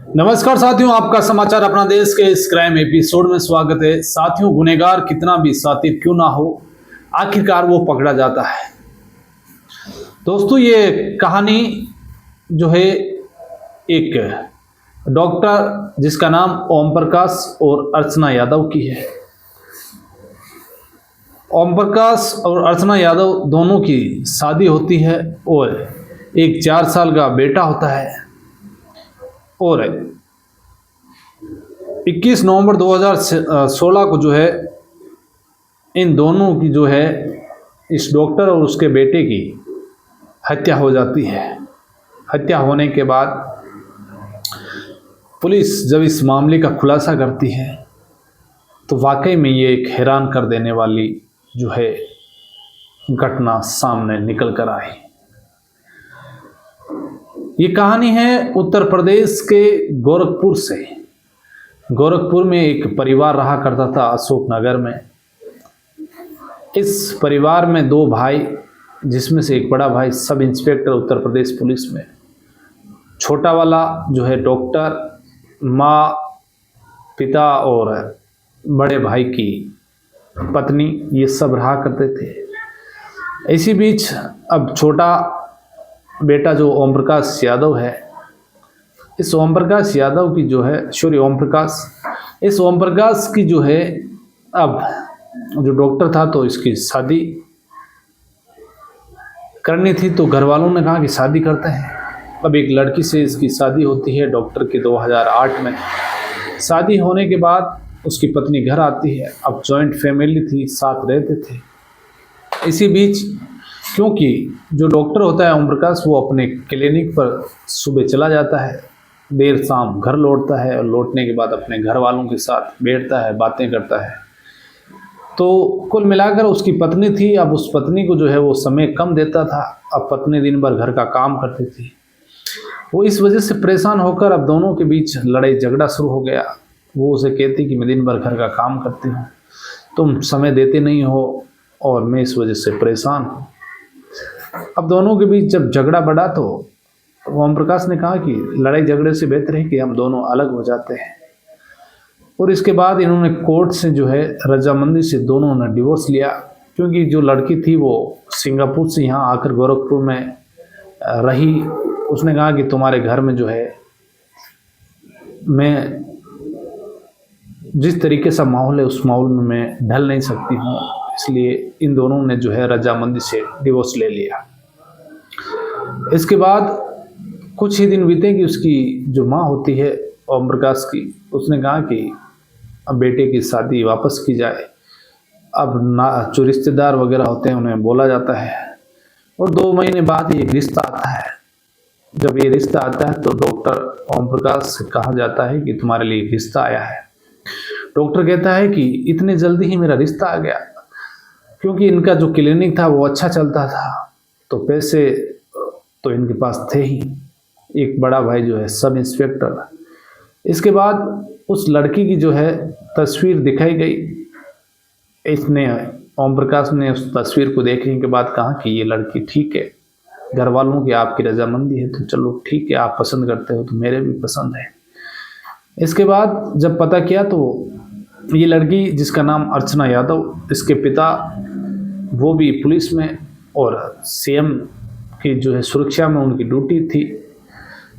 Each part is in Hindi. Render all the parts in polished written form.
नमस्कार साथियों, आपका समाचार अपना देश के इस क्राइम एपिसोड में स्वागत है। साथियों, गुनहगार कितना भी शातिर क्यों ना हो, आखिरकार वो पकड़ा जाता है। दोस्तों, ये कहानी जो है एक डॉक्टर जिसका नाम ओम प्रकाश और अर्चना यादव की है। ओम प्रकाश और अर्चना यादव दोनों की शादी होती है और एक 4 साल का बेटा होता है। और 21 नवंबर 2016 को जो है इन दोनों की जो है इस डॉक्टर और उसके बेटे की हत्या हो जाती है। हत्या होने के बाद पुलिस जब इस मामले का खुलासा करती है तो वाकई में ये एक हैरान कर देने वाली जो है घटना सामने निकल कर आई। ये कहानी है उत्तर प्रदेश के गोरखपुर से। गोरखपुर में एक परिवार रहा करता था, अशोक नगर में। इस परिवार में 2 भाई, जिसमें से एक बड़ा भाई sub inspector Uttar Pradesh police में, छोटा वाला जो है डॉक्टर, माँ, पिता और बड़े भाई की पत्नी, ये सब रहा करते थे। इसी बीच अब छोटा बेटा जो ओम प्रकाश यादव है, इस ओम प्रकाश यादव की जो है इस ओम प्रकाश की जो है अब जो डॉक्टर था तो इसकी शादी करनी थी। तो घर वालों ने कहा कि शादी करते हैं। अब एक लड़की से इसकी शादी होती है डॉक्टर की 2008 में। शादी होने के बाद उसकी पत्नी घर आती है। अब जॉइंट फैमिली थी, साथ रहते थे। इसी बीच क्योंकि जो डॉक्टर होता है ओम प्रकाश, वो अपने क्लिनिक पर सुबह चला जाता है, देर शाम घर लौटता है और लौटने के बाद अपने घर वालों के साथ बैठता है, बातें करता है। तो कुल मिलाकर उसकी पत्नी थी। अब उस पत्नी को जो है वो समय कम देता था। अब पत्नी दिन भर घर का काम करती थी। वो इस वजह से परेशान होकर अब दोनों के बीच लड़ाई झगड़ा शुरू हो गया। वो उसे कहती कि मैं दिन भर घर का काम करती हूँ, तुम समय देते नहीं हो और मैं इस वजह से परेशान हूँ। अब दोनों के बीच जब झगड़ा बढ़ा तो ओम प्रकाश ने कहा कि लड़ाई झगड़े से बेहतर है कि हम दोनों अलग हो जाते हैं। और इसके बाद इन्होंने कोर्ट से जो है रजामंदी से दोनों ने डिवोर्स लिया। क्योंकि जो लड़की थी वो सिंगापुर से यहाँ आकर गोरखपुर में रही। उसने कहा कि तुम्हारे घर में जो है मैं जिस तरीके से माहौल है उस माहौल में मैं ढल नहीं सकती हूँ, इसलिए इन दोनों ने जो है रजामंदी से डिवोर्स ले लिया। इसके बाद कुछ ही दिन बीते कि उसकी जो माँ होती है ओम प्रकाश की, उसने कहा कि अब बेटे की शादी वापस की जाए। अब ना जो रिश्तेदार वगैरह होते हैं उन्हें बोला जाता है और 2 महीने बाद ये रिश्ता आता है। जब ये रिश्ता आता है तो डॉक्टर ओम प्रकाश से कहा जाता है कि तुम्हारे लिए रिश्ता आया है। डॉक्टर कहता है कि इतने जल्दी ही मेरा रिश्ता आ गया। क्योंकि इनका जो क्लिनिक था वो अच्छा चलता था, तो पैसे तो इनके पास थे ही। एक बड़ा भाई जो है सब इंस्पेक्टर। इसके बाद उस लड़की की जो है तस्वीर दिखाई गई। इसने ओम प्रकाश ने उस तस्वीर को देखने के बाद कहा कि ये लड़की ठीक है, घर वालों की आपकी रजामंदी है तो चलो ठीक है, आप पसंद करते हो तो मेरे भी पसंद है। इसके बाद जब पता किया तो ये लड़की जिसका नाम अर्चना यादव, इसके पिता वो भी पुलिस में और सीएम की जो है सुरक्षा में उनकी ड्यूटी थी।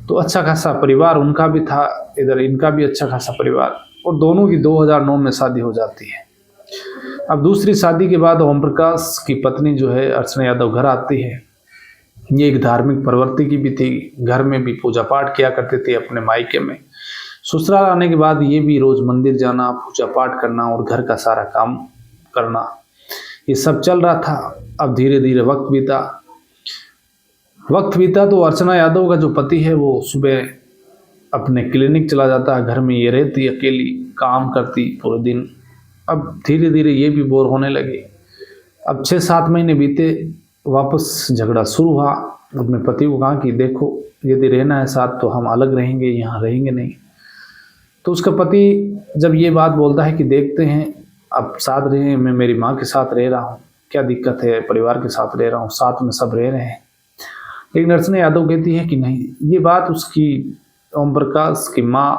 तो अच्छा खासा परिवार उनका भी था, इधर इनका भी अच्छा खासा परिवार। और दोनों की 2009 में शादी हो जाती है। अब दूसरी शादी के बाद ओम प्रकाश की पत्नी जो है अर्चना यादव घर आती है। ये एक धार्मिक प्रवृत्ति की भी थी, घर में भी पूजा पाठ किया करते थे अपने मायके में। ससुराल आने के बाद ये भी रोज मंदिर जाना, पूजा पाठ करना और घर का सारा काम करना, ये सब चल रहा था। अब धीरे धीरे वक्त बीता तो अर्चना यादव का जो पति है वो सुबह अपने क्लिनिक चला जाता है, घर में ये रहती अकेली, काम करती पूरे दिन। अब धीरे धीरे ये भी बोर होने लगी। अब 6-7 महीने बीते, वापस झगड़ा शुरू हुआ। अपने पति को कहा कि देखो यदि रहना है साथ तो हम अलग रहेंगे, यहाँ रहेंगे नहीं। तो उसका पति जब ये बात बोलता है कि देखते हैं, अब साथ रहे, मैं मेरी माँ के साथ रह रहा हूँ, क्या दिक्कत है, परिवार के साथ रह रहा हूँ, साथ में सब रह रहे हैं। लेकिन अर्चना यादव कहती है कि नहीं, ये बात उसकी ओम प्रकाश की माँ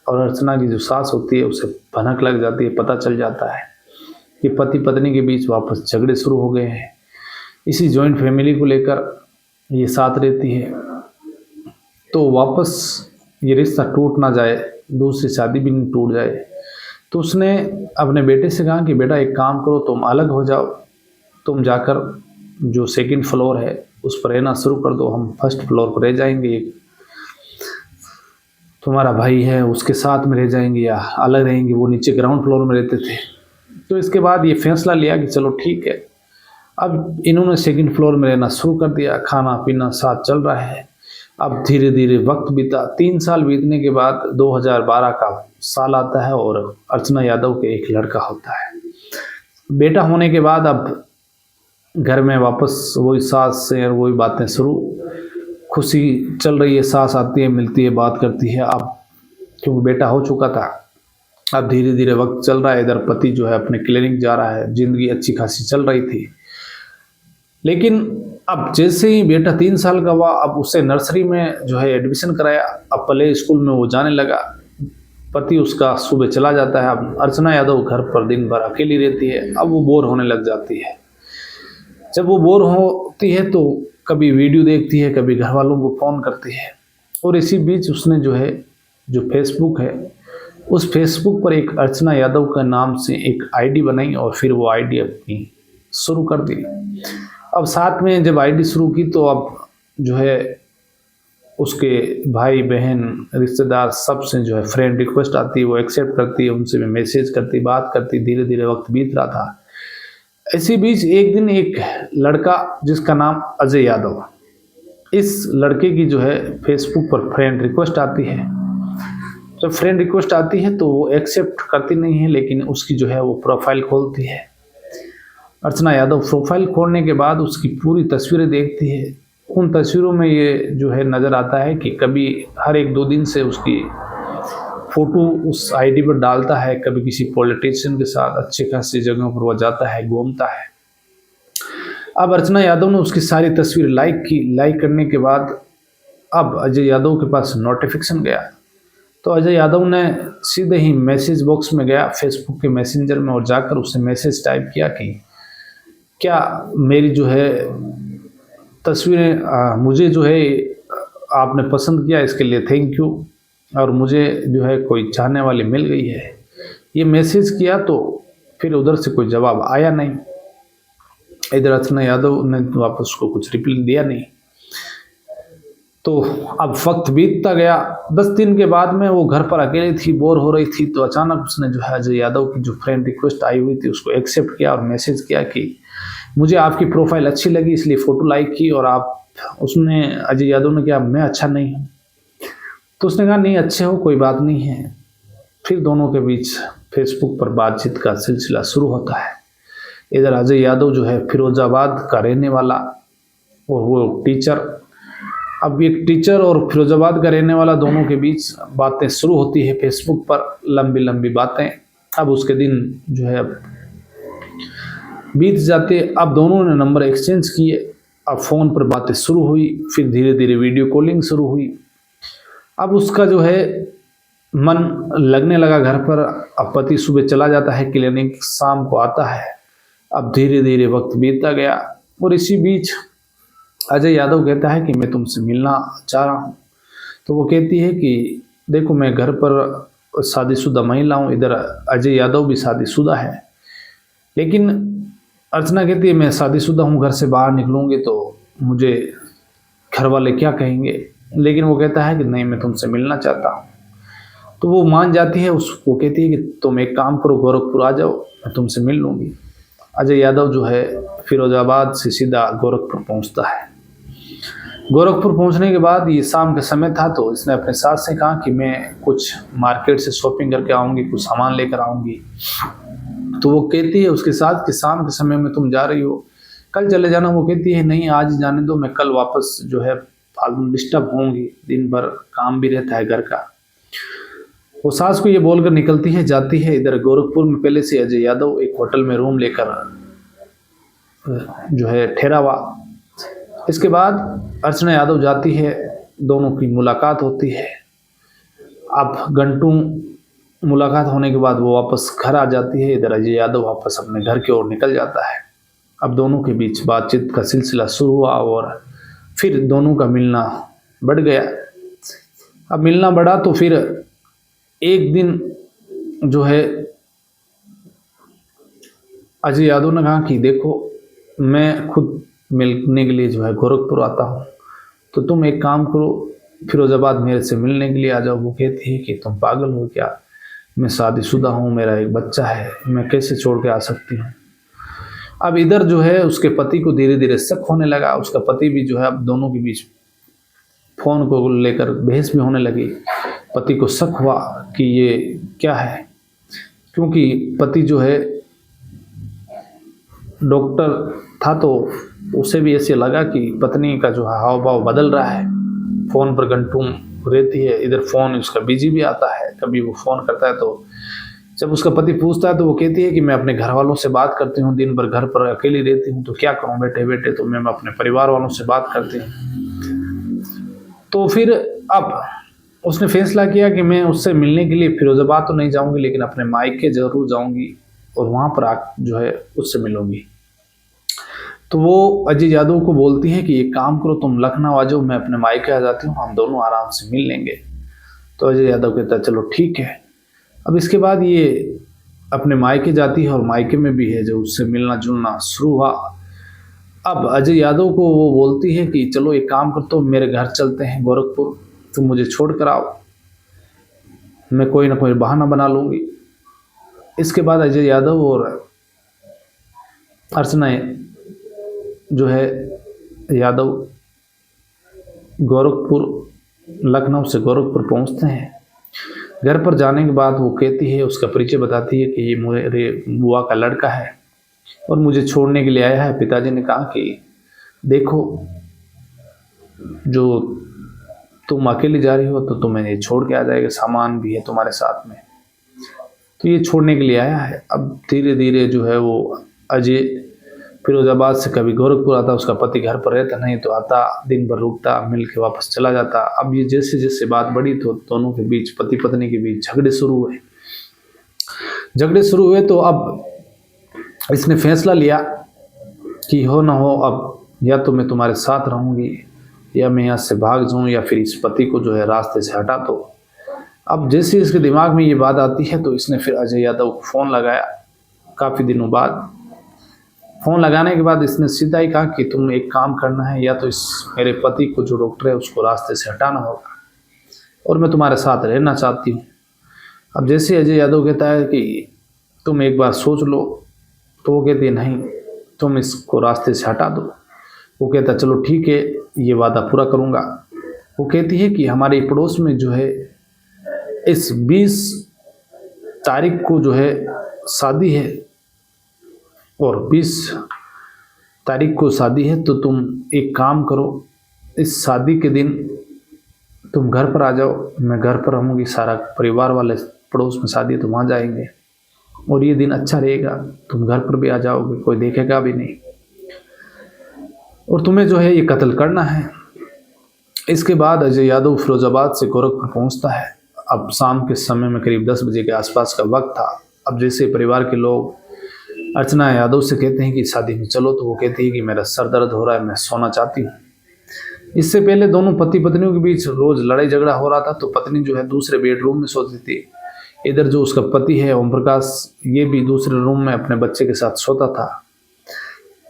और अर्चना की जो सास होती है उसे भनक लग जाती है, पता चल जाता है कि पति पत्नी के बीच वापस झगड़े शुरू हो गए हैं। इसी जॉइंट फैमिली को लेकर ये साथ रहती है, तो वापस ये रिश्ता टूट ना जाए, दूसरी शादी भी नहीं टूट जाए। तो उसने अपने बेटे से कहा कि बेटा एक काम करो, तुम अलग हो जाओ, तुम जाकर जो सेकंड फ्लोर है उस पर रहना शुरू कर दो, हम फर्स्ट फ्लोर पर रह जाएंगे, तुम्हारा भाई है उसके साथ में रह जाएंगे या अलग रहेंगे, वो नीचे ग्राउंड फ्लोर में रहते थे। तो इसके बाद ये फैसला लिया कि चलो ठीक है। अब इन्होंने सेकंड फ्लोर में रहना शुरू कर दिया, खाना पीना साथ चल रहा है। अब धीरे धीरे वक्त बीता, 3 साल बीतने के बाद 2012 का साल आता है और अर्चना यादव के एक लड़का होता है। बेटा होने के बाद अब घर में वापस वही सास से और वही बातें शुरू, खुशी चल रही है, सास आती है, मिलती है, बात करती है। अब क्योंकि बेटा हो चुका था, अब धीरे धीरे वक्त चल रहा है, इधर पति जो है अपने क्लिनिक जा रहा है, जिंदगी अच्छी खासी चल रही थी। लेकिन अब जैसे ही बेटा 3 साल का हुआ, अब उसे नर्सरी में जो है एडमिशन कराया, अब प्ले स्कूल में वो जाने लगा। पति उसका सुबह चला जाता है, अब अर्चना यादव घर पर दिन भर अकेली रहती है। अब वो बोर होने लग जाती है। जब वो बोर होती है तो कभी वीडियो देखती है, कभी घर वालों को फ़ोन करती है। और इसी बीच उसने जो है जो फेसबुक है, उस फेसबुक पर एक अर्चना यादव का नाम से एक आईडी बनाई और फिर वो आईडी अपनी शुरू कर दी। अब साथ में जब आईडी शुरू की तो अब जो है उसके भाई बहन रिश्तेदार सब से जो है फ्रेंड रिक्वेस्ट आती है, वो एक्सेप्ट करती है, उनसे भी मैसेज करती, बात करती। धीरे धीरे वक्त बीत रहा था। इसी बीच एक दिन एक लड़का जिसका नाम अजय यादव, इस लड़के की जो है फेसबुक पर फ्रेंड रिक्वेस्ट आती है। जब फ्रेंड रिक्वेस्ट आती है तो वो एक्सेप्ट करती नहीं है, लेकिन उसकी जो है वो प्रोफाइल खोलती है। अर्चना यादव प्रोफाइल खोलने के बाद उसकी पूरी तस्वीरें देखती है। उन तस्वीरों में ये जो है नज़र आता है कि कभी हर 1-2 दिन से उसकी फ़ोटो उस आईडी पर डालता है, कभी किसी पॉलिटिशियन के साथ अच्छी खासी जगहों पर वह जाता है, घूमता है। अब अर्चना यादव ने उसकी सारी तस्वीर लाइक की। लाइक करने के बाद अब अजय यादव के पास नोटिफिकेशन गया, तो अजय यादव ने सीधे ही मैसेज बॉक्स में गया फेसबुक के मैसेंजर में और जाकर उससे मैसेज टाइप किया कि क्या मेरी जो है तस्वीरें मुझे जो है आपने पसंद किया, इसके लिए थैंक यू, और मुझे जो है कोई चाहने वाली मिल गई है। ये मैसेज किया तो फिर उधर से कोई जवाब आया नहीं। इधर अर्चना यादव ने वापस उसको कुछ रिप्लाई दिया नहीं। तो अब वक्त बीतता गया। 10 दिन के बाद में वो घर पर अकेली थी, बोर हो रही थी, तो अचानक उसने जो है अजय यादव की जो फ्रेंड रिक्वेस्ट आई हुई थी उसको एक्सेप्ट किया और मैसेज किया कि मुझे आपकी प्रोफाइल अच्छी लगी इसलिए फ़ोटो लाइक की। और आप उसने अजय यादव ने कहा मैं अच्छा नहीं हूँ, तो उसने कहा नहीं अच्छे हो, कोई बात नहीं है। फिर दोनों के बीच फेसबुक पर बातचीत का सिलसिला शुरू होता है। इधर अजय यादव जो है फिरोजाबाद का रहने वाला और वो टीचर। अब एक टीचर और फिरोजाबाद का रहने वाला, दोनों के बीच बातें शुरू होती है फेसबुक पर, लंबी लंबी बातें। अब उसके दिन जो है बीत जाते। अब दोनों ने नंबर एक्सचेंज किए। अब फ़ोन पर बातें शुरू हुई, फिर धीरे धीरे वीडियो कॉलिंग शुरू हुई। अब उसका जो है मन लगने लगा घर पर। अब पति सुबह चला जाता है क्लिनिक, शाम को आता है। अब धीरे धीरे वक्त बीतता गया और इसी बीच अजय यादव कहता है कि मैं तुमसे मिलना चाह रहा हूँ। तो वो कहती है कि देखो मैं घर पर शादीशुदा महिला हूँ, इधर अजय यादव भी शादीशुदा है। लेकिन अर्चना कहती है मैं शादीशुदा हूँ, घर से बाहर निकलूँगी तो मुझे घर वाले क्या कहेंगे। लेकिन वो कहता है कि नहीं मैं तुमसे मिलना चाहता हूँ। तो वो मान जाती है। उसको कहती है कि तुम एक काम करो, गोरखपुर आ जाओ, मैं तुमसे मिल लूँगी। अजय यादव जो है फिरोजाबाद से सीधा गोरखपुर पहुँचता है। गोरखपुर पहुँचने के बाद ये शाम का समय था, तो इसने अपने सास से कहा कि मैं कुछ मार्केट से शॉपिंग करके आऊँगी, कुछ सामान लेकर आऊँगी। तो वो कहती है उसके साथ कि शाम के समय में तुम जा रही हो, कल चले जाना। वो कहती है नहीं आज जाने दो, मैं कल वापस जो है फालतू डिस्टर्ब होंगी, दिन भर काम भी रहता है घर का। वो सास को ये बोलकर निकलती है, जाती है। इधर गोरखपुर में पहले से अजय यादव एक होटल में रूम लेकर जो है ठहरा हुआ। इसके बाद अर्चना यादव जाती है, दोनों की मुलाकात होती है। अब घंटों मुलाकात होने के बाद वो वापस घर आ जाती है। इधर अजय यादव वापस अपने घर की ओर निकल जाता है। अब दोनों के बीच बातचीत का सिलसिला शुरू हुआ और फिर दोनों का मिलना बढ़ गया। अब मिलना बढ़ा तो फिर एक दिन जो है अजय यादव ने कहा कि देखो, मैं खुद मिलने के लिए जो है गोरखपुर आता हूँ, तो तुम एक काम करो, फिरोजाबाद मेरे से मिलने के लिए आ जाओ। वो कहती है कि तुम पागल हो क्या, मैं शादीशुदा हूँ, मेरा एक बच्चा है, मैं कैसे छोड़ के आ सकती हूँ। अब इधर जो है उसके पति को धीरे धीरे शक होने लगा। उसका पति भी जो है अब दोनों के बीच फोन को लेकर बहस भी होने लगी। पति को शक हुआ कि ये क्या है, क्योंकि पति जो है डॉक्टर था, तो उसे भी ऐसे लगा कि पत्नी का जो हाव भाव बदल रहा है। फ़ोन पर घंटों रहती है, इधर फ़ोन उसका बिजी भी आता है। कभी वो फ़ोन करता है तो जब उसका पति पूछता है तो वो कहती है कि मैं अपने घर वालों से बात करती हूँ, दिन भर घर पर अकेली रहती हूँ, तो क्या करूँ बैठे बैठे, तो मैं अपने परिवार वालों से बात करती हूँ। तो फिर अब उसने फैसला किया कि मैं उससे मिलने के लिए फिरोजाबाद तो नहीं जाऊँगी, लेकिन अपने मायके ज़रूर जाऊँगी और वहाँ पर जो है उससे मिलूँगी। तो वो अजय यादव को बोलती है कि एक काम करो, तुम लखनऊ आ जाओ, मैं अपने मायके आ जाती हूँ, हम दोनों आराम से मिल लेंगे। तो अजय यादव कहता है चलो ठीक है। अब इसके बाद ये अपने मायके जाती है और मायके में भी है जो उससे मिलना जुलना शुरू हुआ। अब अजय यादव को वो बोलती है कि चलो एक काम करते हो, मेरे घर चलते हैं गोरखपुर, तुम मुझे छोड़ कर आओ, मैं कोई ना कोई बहाना बना लूँगी। इसके बाद अजय यादव और अर्चना जो है यादव गोरखपुर, लखनऊ से गोरखपुर पहुंचते हैं। घर पर जाने के बाद वो कहती है, उसका परिचय बताती है कि ये मेरे बुआ का लड़का है और मुझे छोड़ने के लिए आया है। पिताजी ने कहा कि देखो, जो तुम अकेली जा रही हो तो तुम्हें ये छोड़ के आ जाएगा, सामान भी है तुम्हारे साथ में, तो ये छोड़ने के लिए आया है। अब धीरे धीरे जो है वो अजय फिरोजाबाद से कभी गोरखपुर आता, उसका पति घर पर रहता नहीं तो आता, दिन भर रुकता, मिल के वापस चला जाता। अब ये जैसे जैसे बात बढ़ी तो दोनों के बीच, पति पत्नी के बीच झगड़े शुरू हुए। तो अब इसने फैसला लिया कि हो ना हो, अब या तो मैं तुम्हारे साथ रहूँगी या मैं यहाँ से भाग जाऊँ या फिर इस पति को जो है रास्ते से हटा दो। अब जैसे इसके दिमाग में ये बात आती है तो इसने फिर अजय यादव को फ़ोन लगाया। काफ़ी दिनों बाद फ़ोन लगाने के बाद इसने सीधा ही कहा कि तुम एक काम करना है, या तो इस मेरे पति को जो डॉक्टर है उसको रास्ते से हटाना होगा और मैं तुम्हारे साथ रहना चाहती हूँ। अब जैसे अजय यादव कहता है कि तुम एक बार सोच लो, तो वो कहती है नहीं, तुम इसको रास्ते से हटा दो। वो कहता चलो ठीक है, ये वादा पूरा करूँगा। वो कहती है कि हमारे पड़ोस में जो है इस 20 तारीख को जो है शादी है और 20 तारीख को शादी है, तो तुम एक काम करो, इस शादी के दिन तुम घर पर आ जाओ, मैं घर पर रहूँगी, सारा परिवार वाले, पड़ोस में शादी है तो वहाँ जाएंगे और ये दिन अच्छा रहेगा, तुम घर पर भी आ जाओगे, कोई देखेगा भी नहीं, और तुम्हें जो है ये कत्ल करना है। इसके बाद अजय यादव फिरोजाबाद से गोरखपुर पहुँचता है। अब शाम के समय में करीब 10 बजे के आसपास का वक्त था। अब जैसे परिवार के लोग अर्चना यादव से कहते हैं कि शादी में चलो, तो वो कहती है कि मेरा सर दर्द हो रहा है, मैं सोना चाहती हूँ। इससे पहले दोनों पति पत्नियों के बीच रोज लड़ाई झगड़ा हो रहा था, तो पत्नी जो है दूसरे बेडरूम में सोती थी। इधर जो उसका पति है ओम प्रकाश, ये भी दूसरे रूम में अपने बच्चे के साथ सोता था।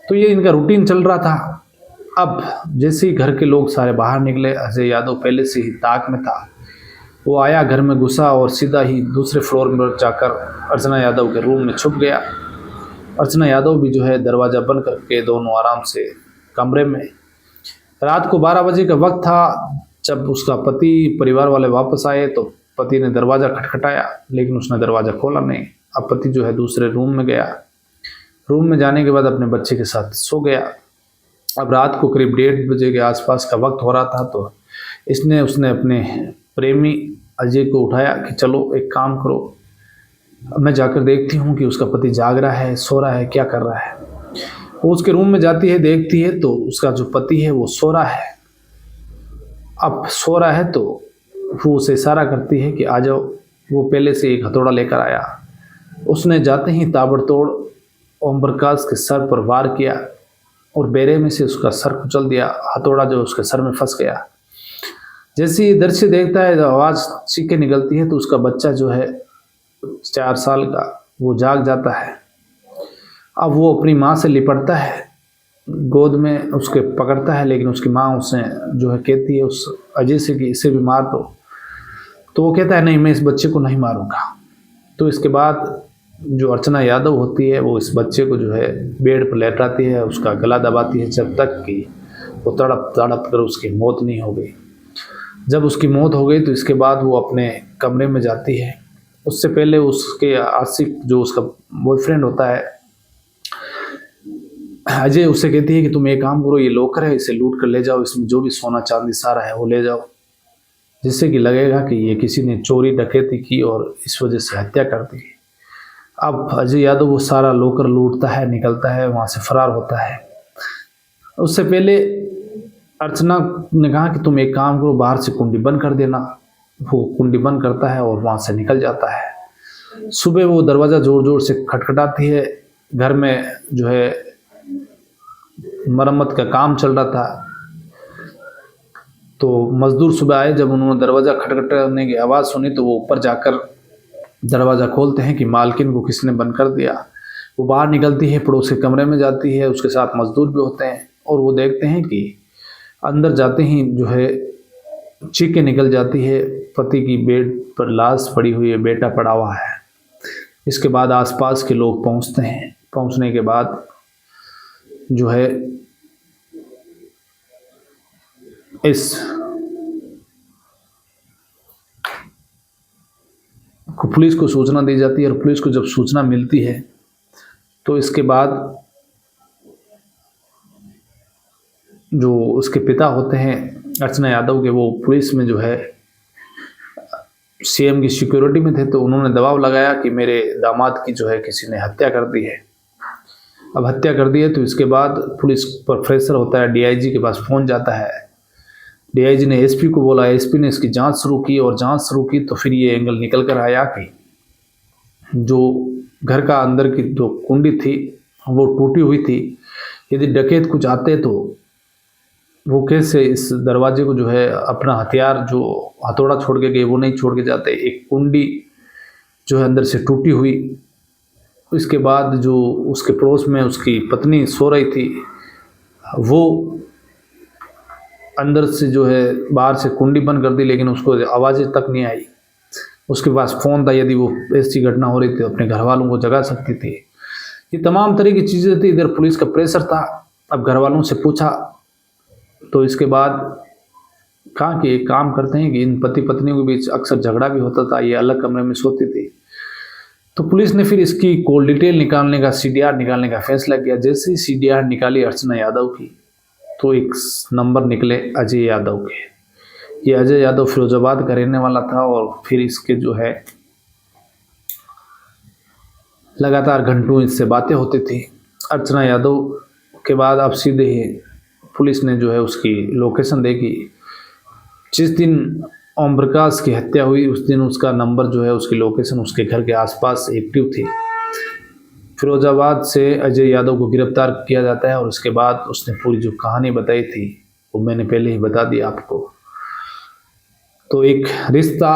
तो ये इनका रूटीन चल रहा था। अब जैसे ही घर के लोग सारे बाहर निकले, अजय यादव पहले से ही ताक में था। वो आया, घर में घुसा और सीधा ही दूसरे फ्लोर में जाकर अर्चना यादव के रूम में छुप गया। अर्चना यादव भी जो है दरवाज़ा बंद करके दोनों आराम से कमरे में। रात को 12 बजे का वक्त था। जब उसका पति, परिवार वाले वापस आए तो पति ने दरवाज़ा खटखटाया, लेकिन उसने दरवाज़ा खोला नहीं। अब पति जो है दूसरे रूम में गया। रूम में जाने के बाद अपने बच्चे के साथ सो गया। अब रात को करीब 1:30 बजे के आसपास का वक्त हो रहा था, तो उसने अपने प्रेमी अजय को उठाया कि चलो एक काम करो, मैं जाकर देखती हूँ कि उसका पति जाग रहा है, सो रहा है, क्या कर रहा है। वो उसके रूम में जाती है, देखती है तो उसका जो पति है वो सो रहा है। अब सो रहा है तो वो उसे इशारा करती है कि आ जाओ। वो पहले से एक हथौड़ा लेकर आया। उसने जाते ही ताबड़तोड़ ओम प्रकाश के सर पर वार किया और बेरे में से उसका सर कुचल दिया। हथौड़ा जो उसके सर में फंस गया। जैसे ही दृश्य देखता है, आवाज़ चीखें निकलती है, तो उसका बच्चा जो है 4 साल का, वो जाग जाता है। अब वो अपनी माँ से लिपटता है, गोद में उसके पकड़ता है, लेकिन उसकी माँ उसे जो है कहती है उस अजय से कि इसे भी मार दो। तो वो कहता है नहीं, मैं इस बच्चे को नहीं मारूंगा। तो इसके बाद जो अर्चना यादव होती है वो इस बच्चे को जो है बेड पर लेटाती है, उसका गला दबाती है जब तक कि वो तड़प तड़प कर उसकी मौत नहीं हो गई। जब उसकी मौत हो गई तो इसके बाद वो अपने कमरे में जाती है। उससे पहले उसके आशिक जो उसका बॉयफ्रेंड होता है अजय, उसे कहती है कि तुम एक काम करो, ये लॉकर है, इसे लूट कर ले जाओ, इसमें जो भी सोना चांदी सारा है वो ले जाओ, जिससे कि लगेगा कि ये किसी ने चोरी डकैती की और इस वजह से हत्या कर दी। अब अजय यादव वो सारा लॉकर लूटता है, निकलता है, वहाँ से फरार होता है। उससे पहले अर्चना ने कहा कि तुम एक काम करो, बाहर से कुंडी बंद कर देना। वो कुंडी बंद करता है और वहाँ से निकल जाता है। सुबह वो दरवाज़ा ज़ोर ज़ोर से खटखटाती है। घर में जो है मरम्मत का काम चल रहा था, तो मजदूर सुबह आए। जब उन्होंने दरवाज़ा खटखटाने की आवाज़ सुनी तो वो ऊपर जाकर दरवाज़ा खोलते हैं कि मालकिन को किसने बंद कर दिया। वो बाहर निकलती है, पड़ोस के कमरे में जाती है, उसके साथ मजदूर भी होते हैं, और वो देखते हैं कि अंदर जाते ही जो है चीखें निकल जाती है। पति की बेड पर लाश पड़ी हुई है, बेटा पड़ा हुआ है। इसके बाद आसपास के लोग पहुंचते हैं। पहुंचने के बाद जो है इस पुलिस को सूचना दी जाती है, और पुलिस को जब सूचना मिलती है तो इसके बाद जो उसके पिता होते हैं अर्चना यादव के, वो पुलिस में जो है सीएम की सिक्योरिटी में थे, तो उन्होंने दबाव लगाया कि मेरे दामाद की जो है किसी ने हत्या कर दी है। अब हत्या कर दी है तो इसके बाद पुलिस पर प्रेशर होता है, डीआईजी के पास फ़ोन जाता है। डीआईजी ने एसपी को बोला, एसपी ने इसकी जांच शुरू की, और जांच शुरू की तो फिर ये एंगल निकल कर आया कि जो घर का अंदर की जो कुंडी थी वो टूटी हुई थी। यदि डकैत कुछ आते तो वो कैसे इस दरवाजे को जो है अपना हथियार जो हथौड़ा छोड़ के गए वो नहीं छोड़ के जाते। एक कुंडी जो है अंदर से टूटी हुई। इसके बाद जो उसके पड़ोस में उसकी पत्नी सो रही थी, वो अंदर से जो है बाहर से कुंडी बंद कर दी, लेकिन उसको आवाज़ तक नहीं आई। उसके पास फ़ोन था, यदि वो ऐसी घटना हो रही थी तो अपने घर वालों को जगा सकती थी। ये तमाम तरह की चीज़ें थी। इधर पुलिस का प्रेशर था। अब घर वालों से पूछा तो इसके बाद कहा कि एक काम करते हैं कि इन पति पत्नियों के बीच अक्सर झगड़ा भी होता था, ये अलग कमरे में सोती थी। तो पुलिस ने फिर इसकी कॉल डिटेल निकालने का, सीडीआर निकालने का फैसला किया। जैसे ही सीडीआर निकाली अर्चना यादव की, तो एक नंबर निकले अजय यादव के। ये अजय यादव फिरोजाबाद का रहने वाला था, और फिर इसके जो है लगातार घंटों इससे बातें होती थी। अर्चना यादव के बाद अब सीधे ही पुलिस ने जो है उसकी लोकेशन देखी। जिस दिन ओम प्रकाश की हत्या हुई उस दिन उसका नंबर जो है, उसकी लोकेशन उसके घर के आसपास एक्टिव थी। फिरोजाबाद से अजय यादव को गिरफ्तार किया जाता है, और उसके बाद उसने पूरी जो कहानी बताई थी वो मैंने पहले ही बता दी आपको। तो एक रिश्ता,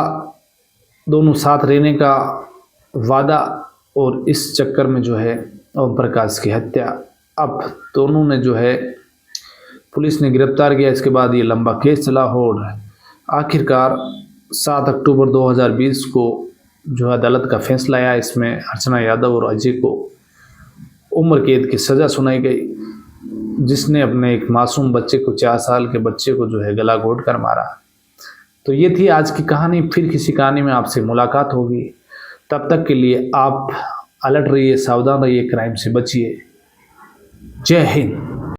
दोनों साथ रहने का वादा, और इस चक्कर में जो है ओम प्रकाश की हत्या। अब दोनों ने जो है पुलिस ने गिरफ्तार किया। इसके बाद ये लंबा केस चला, और आखिरकार 7 अक्टूबर 2020 को जो अदालत का फैसला आया। इसमें अर्चना यादव और अजय को उम्र कैद की सज़ा सुनाई गई, जिसने अपने एक मासूम बच्चे को, 4 साल के बच्चे को जो है गला घोंट कर मारा। तो ये थी आज की कहानी। फिर किसी कहानी में आपसे मुलाकात होगी। तब तक के लिए आप अलर्ट रहिए, सावधान रहिए, क्राइम से बचिए। जय हिंद।